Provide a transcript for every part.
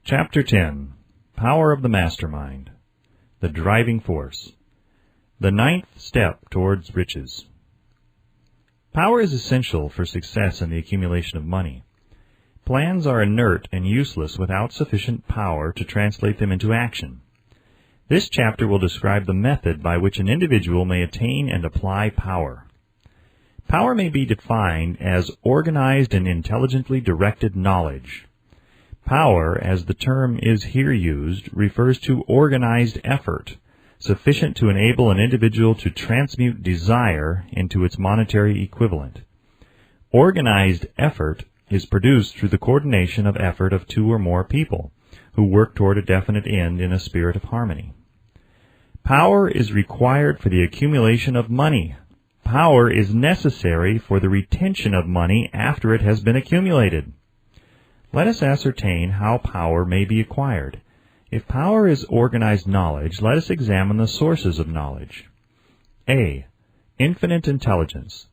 Chapter 10. Power of the Mastermind. The Driving Force. The ninth step towards riches. Power is essential for success in the accumulation of money. Plans are inert and useless without sufficient power to translate them into action. This chapter will describe the method by which an individual may attain and apply power. Power may be defined as organized and intelligently directed knowledge. Power, as the term is here used, refers to organized effort, sufficient to enable an individual to transmute desire into its monetary equivalent. Organized effort is produced through the coordination of effort of two or more people, who work toward a definite end in a spirit of harmony. Power is required for the accumulation of money. Power is necessary for the retention of money after it has been accumulated. Let us ascertain how power may be acquired. If power is organized knowledge, let us examine the sources of knowledge. A. Infinite intelligence.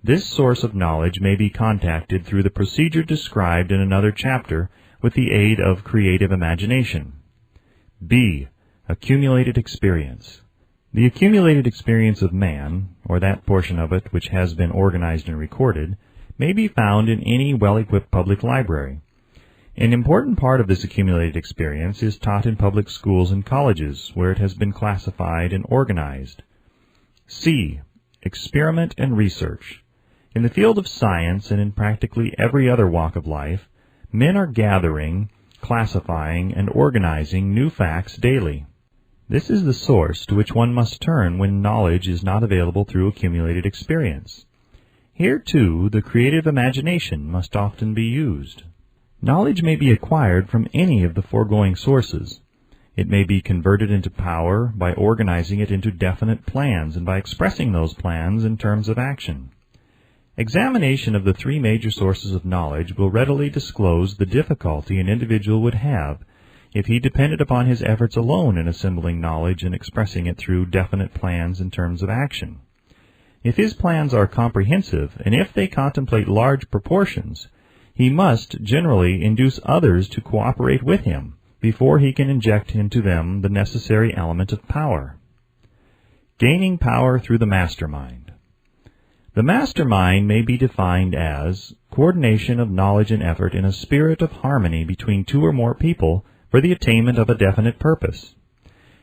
This source of knowledge may be contacted through the procedure described in another chapter with the aid of creative imagination. B. Accumulated experience. The accumulated experience of man, or that portion of it which has been organized and recorded, may be found in any well-equipped public library. An important part of this accumulated experience is taught in public schools and colleges, where it has been classified and organized. C. Experiment and research. In the field of science and in practically every other walk of life, men are gathering, classifying, and organizing new facts daily. This is the source to which one must turn when knowledge is not available through accumulated experience. Here, too, the creative imagination must often be used. Knowledge may be acquired from any of the foregoing sources. It may be converted into power by organizing it into definite plans and by expressing those plans in terms of action. Examination of the three major sources of knowledge will readily disclose the difficulty an individual would have if he depended upon his efforts alone in assembling knowledge and expressing it through definite plans in terms of action. If his plans are comprehensive, and if they contemplate large proportions, he must generally induce others to cooperate with him before he can inject into them the necessary element of power. Gaining power through the mastermind. The mastermind may be defined as coordination of knowledge and effort in a spirit of harmony between two or more people for the attainment of a definite purpose.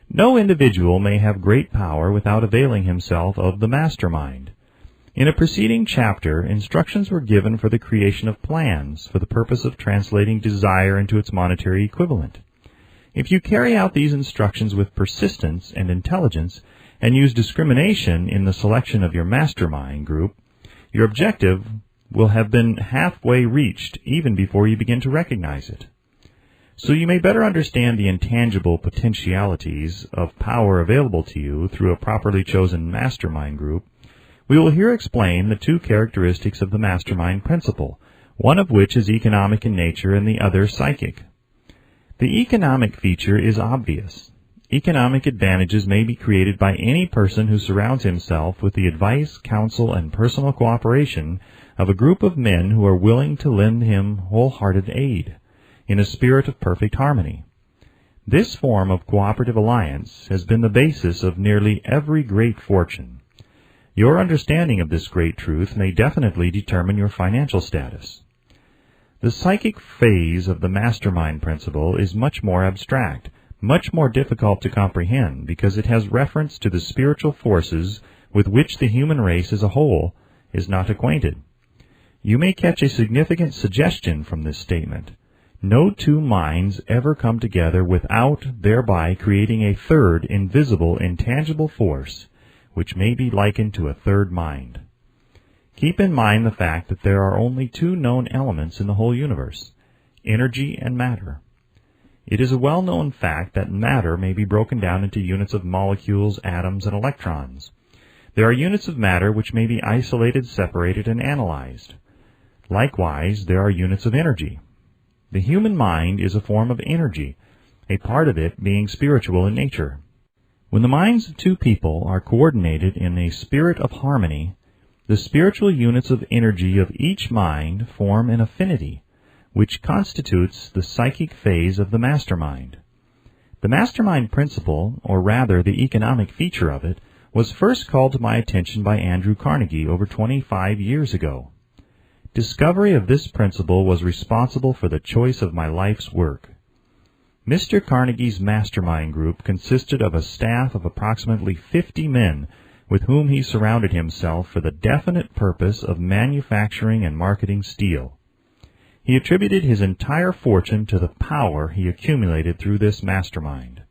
No individual may have great power without availing himself of the mastermind. In a preceding chapter, instructions were given for the creation of plans for the purpose of translating desire into its monetary equivalent. If you carry out these instructions with persistence and intelligence, and use discrimination in the selection of your mastermind group, your objective will have been halfway reached even before you begin to recognize it. So you may better understand the intangible potentialities of power available to you through a properly chosen mastermind group, we will here explain the two characteristics of the mastermind principle, one of which is economic in nature and the other psychic. The economic feature is obvious. Economic advantages may be created by any person who surrounds himself with the advice, counsel, and personal cooperation of a group of men who are willing to lend him wholehearted aid, in a spirit of perfect harmony. This form of cooperative alliance has been the basis of nearly every great fortune. Your understanding of this great truth may definitely determine your financial status. The psychic phase of the mastermind principle is much more abstract, much more difficult to comprehend because it has reference to the spiritual forces with which the human race as a whole is not acquainted. You may catch a significant suggestion from this statement. No two minds ever come together without thereby creating a third invisible, intangible force, which may be likened to a third mind. Keep in mind the fact that there are only two known elements in the whole universe, energy and matter. It is a well-known fact that matter may be broken down into units of molecules, atoms, and electrons. There are units of matter which may be isolated, separated, and analyzed. Likewise, there are units of energy. The human mind is a form of energy, a part of it being spiritual in nature. When the minds of two people are coordinated in a spirit of harmony, the spiritual units of energy of each mind form an affinity, which constitutes the psychic phase of the mastermind. The mastermind principle, or rather the economic feature of it, was first called to my attention by Andrew Carnegie over 25 years ago. Discovery of this principle was responsible for the choice of my life's work. Mr. Carnegie's mastermind group consisted of a staff of approximately 50 men with whom he surrounded himself for the definite purpose of manufacturing and marketing steel. He attributed his entire fortune to the power he accumulated through this mastermind.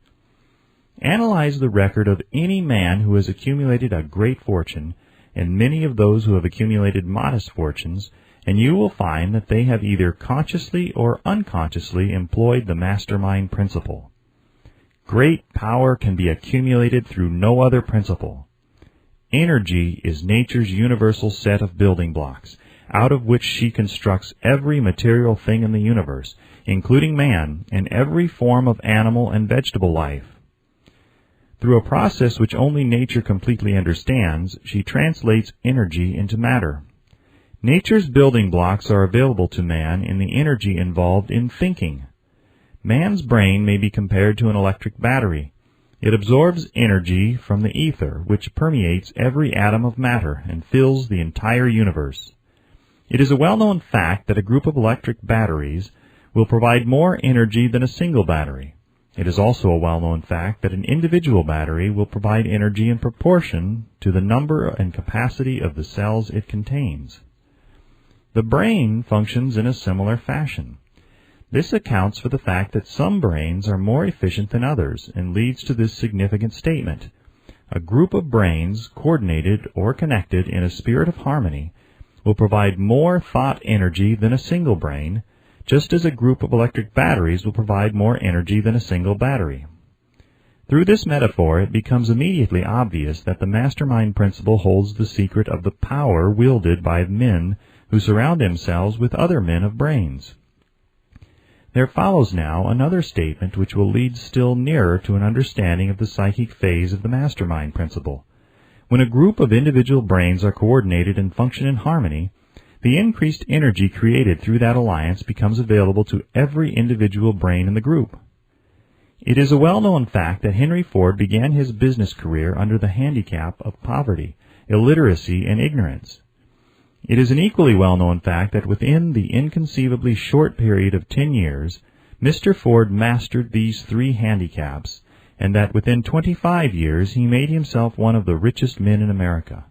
Analyze the record of any man who has accumulated a great fortune, and many of those who have accumulated modest fortunes, and you will find that they have either consciously or unconsciously employed the mastermind principle. Great power can be accumulated through no other principle. Energy is nature's universal set of building blocks, out of which she constructs every material thing in the universe, including man and every form of animal and vegetable life. Through a process which only nature completely understands, she translates energy into matter. Nature's building blocks are available to man in the energy involved in thinking. Man's brain may be compared to an electric battery. It absorbs energy from the ether, which permeates every atom of matter and fills the entire universe. It is a well-known fact that a group of electric batteries will provide more energy than a single battery. It is also a well-known fact that an individual battery will provide energy in proportion to the number and capacity of the cells it contains. The brain functions in a similar fashion. This accounts for the fact that some brains are more efficient than others and leads to this significant statement. A group of brains, coordinated or connected in a spirit of harmony, will provide more thought energy than a single brain, just as a group of electric batteries will provide more energy than a single battery. Through this metaphor, it becomes immediately obvious that the mastermind principle holds the secret of the power wielded by men who surround themselves with other men of brains. There follows now another statement which will lead still nearer to an understanding of the psychic phase of the mastermind principle. When a group of individual brains are coordinated and function in harmony, the increased energy created through that alliance becomes available to every individual brain in the group. It is a well-known fact that Henry Ford began his business career under the handicap of poverty, illiteracy, and ignorance. It is an equally well-known fact that within the inconceivably short period of 10 years, Mr. Ford mastered these three handicaps, and that within 25 years he made himself one of the richest men in America.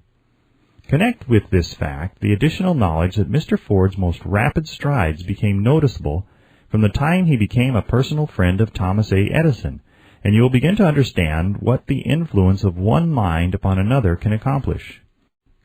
Connect with this fact the additional knowledge that Mr. Ford's most rapid strides became noticeable from the time he became a personal friend of Thomas A. Edison, and you will begin to understand what the influence of one mind upon another can accomplish.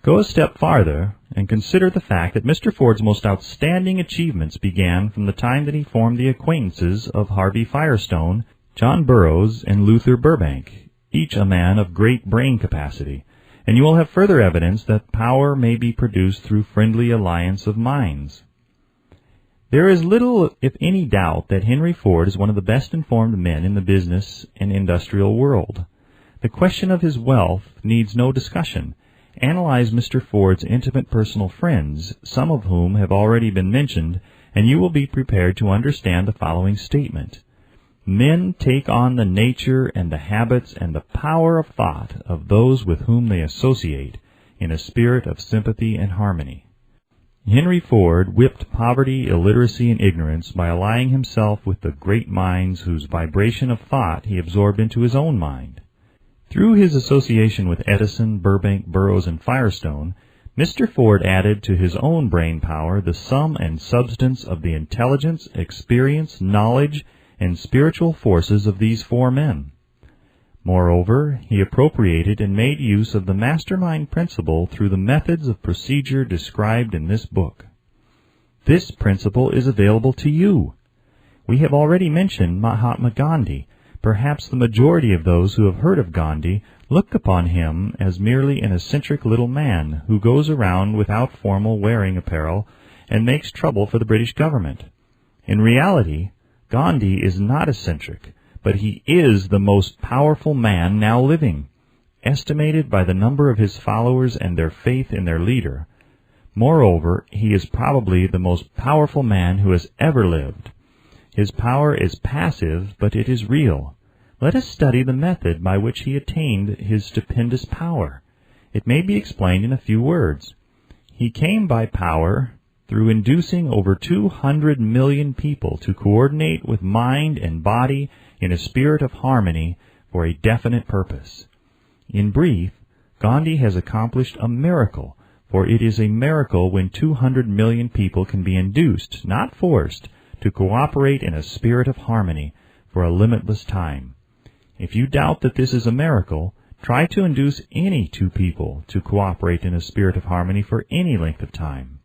Go a step farther and consider the fact that Mr. Ford's most outstanding achievements began from the time that he formed the acquaintances of Harvey Firestone, John Burroughs, and Luther Burbank, each a man of great brain capacity, and you will have further evidence that power may be produced through friendly alliance of minds. There is little, if any, doubt that Henry Ford is one of the best informed men in the business and industrial world. The question of his wealth needs no discussion. Analyze Mr. Ford's intimate personal friends, some of whom have already been mentioned, and you will be prepared to understand the following statement. Men take on the nature and the habits and the power of thought of those with whom they associate in a spirit of sympathy and harmony. Henry Ford whipped poverty, illiteracy, and ignorance by allying himself with the great minds whose vibration of thought he absorbed into his own mind. Through his association with Edison, Burbank, Burroughs, and Firestone, Mr. Ford added to his own brain power the sum and substance of the intelligence, experience, knowledge, and spiritual forces of these four men. Moreover, he appropriated and made use of the mastermind principle through the methods of procedure described in this book. This principle is available to you. We have already mentioned Mahatma Gandhi. Perhaps the majority of those who have heard of Gandhi look upon him as merely an eccentric little man who goes around without formal wearing apparel and makes trouble for the British government. In reality, Gandhi is not eccentric, but he is the most powerful man now living. Estimated by the number of his followers and their faith in their leader, Moreover, he is probably the most powerful man who has ever lived. His power is passive, but it is real. Let us study the method by which he attained his stupendous power. It may be explained in a few words. He came by power through inducing over 200 million people to coordinate with mind and body in a spirit of harmony for a definite purpose. In brief, Gandhi has accomplished a miracle, for it is a miracle when 200 million people can be induced, not forced, to cooperate in a spirit of harmony for a limitless time. If you doubt that this is a miracle, try to induce any two people to cooperate in a spirit of harmony for any length of time.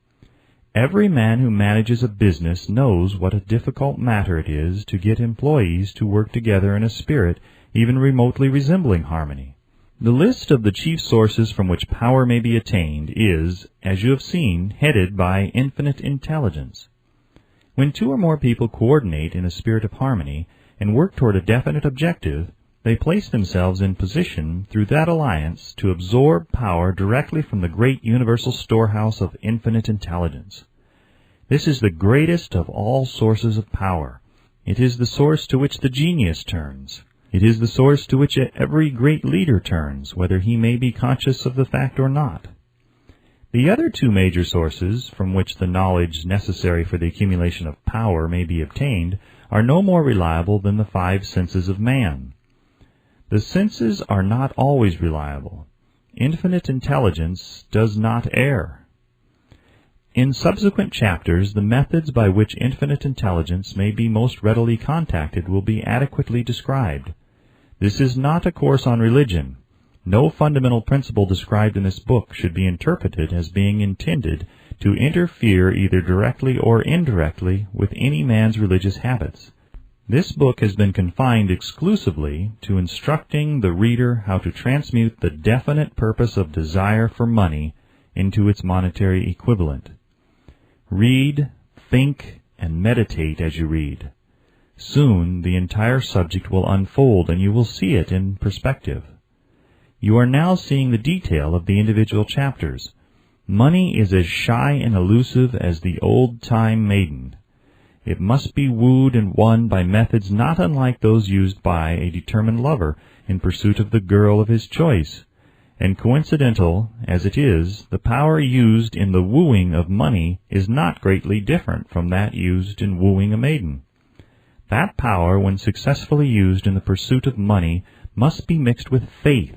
Every man who manages a business knows what a difficult matter it is to get employees to work together in a spirit even remotely resembling harmony. The list of the chief sources from which power may be attained is, as you have seen, headed by infinite intelligence. When two or more people coordinate in a spirit of harmony and work toward a definite objective, they place themselves in position through that alliance to absorb power directly from the great universal storehouse of infinite intelligence. This is the greatest of all sources of power. It is the source to which the genius turns. It is the source to which every great leader turns, whether he may be conscious of the fact or not. The other two major sources from which the knowledge necessary for the accumulation of power may be obtained are no more reliable than the five senses of man. The senses are not always reliable. Infinite intelligence does not err. In subsequent chapters, the methods by which infinite intelligence may be most readily contacted will be adequately described. This is not a course on religion. No fundamental principle described in this book should be interpreted as being intended to interfere either directly or indirectly with any man's religious habits. This book has been confined exclusively to instructing the reader how to transmute the definite purpose of desire for money into its monetary equivalent. Read, think, and meditate as you read. Soon the entire subject will unfold and you will see it in perspective. You are now seeing the detail of the individual chapters. Money is as shy and elusive as the old-time maiden. It must be wooed and won by methods not unlike those used by a determined lover in pursuit of the girl of his choice. And coincidental as it is, the power used in the wooing of money is not greatly different from that used in wooing a maiden. That power, when successfully used in the pursuit of money, must be mixed with faith.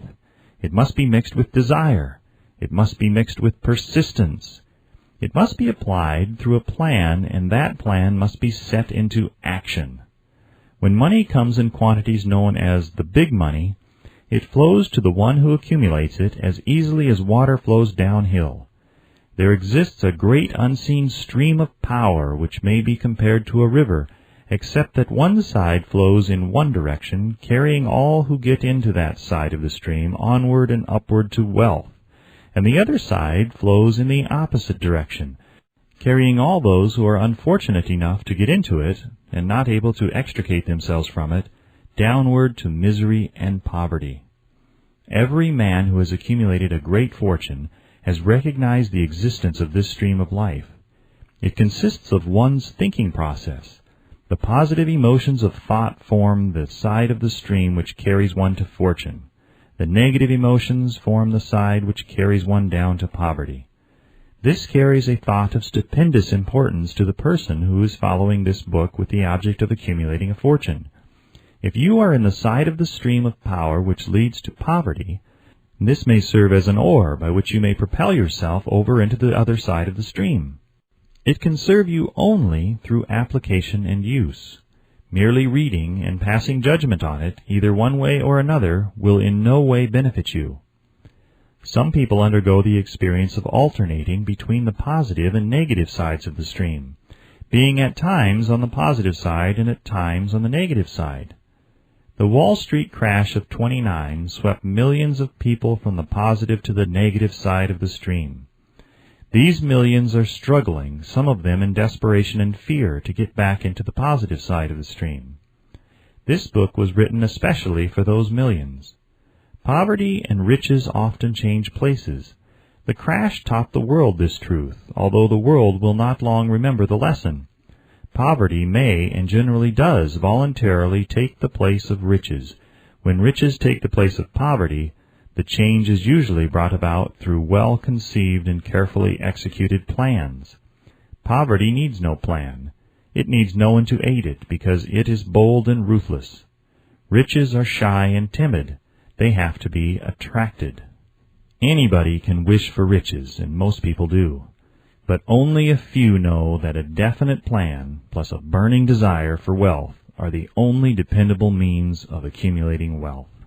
It must be mixed with desire. It must be mixed with persistence. It must be applied through a plan, and that plan must be set into action. When money comes in quantities known as the big money, it flows to the one who accumulates it as easily as water flows downhill. There exists a great unseen stream of power which may be compared to a river, except that one side flows in one direction, carrying all who get into that side of the stream onward and upward to wealth, and the other side flows in the opposite direction, carrying all those who are unfortunate enough to get into it and not able to extricate themselves from it, downward to misery and poverty. Every man who has accumulated a great fortune has recognized the existence of this stream of life. It consists of one's thinking process. The positive emotions of thought form the side of the stream which carries one to fortune. The negative emotions form the side which carries one down to poverty. This carries a thought of stupendous importance to the person who is following this book with the object of accumulating a fortune. If you are in the side of the stream of power which leads to poverty, this may serve as an oar by which you may propel yourself over into the other side of the stream. It can serve you only through application and use. Merely reading and passing judgment on it, either one way or another, will in no way benefit you. Some people undergo the experience of alternating between the positive and negative sides of the stream, being at times on the positive side and at times on the negative side. The Wall Street crash of '29 swept millions of people from the positive to the negative side of the stream. These millions are struggling, some of them in desperation and fear, to get back into the positive side of the stream. This book was written especially for those millions. Poverty and riches often change places, The crash taught the world this truth, although the world will not long remember the lesson. Poverty may, and generally does, voluntarily take the place of riches. When riches take the place of poverty, the change is usually brought about through well-conceived and carefully executed plans. Poverty needs no plan. It needs no one to aid it, because it is bold and ruthless. Riches are shy and timid. They have to be attracted. Anybody can wish for riches, and most people do. But only a few know that a definite plan, plus a burning desire for wealth, are the only dependable means of accumulating wealth.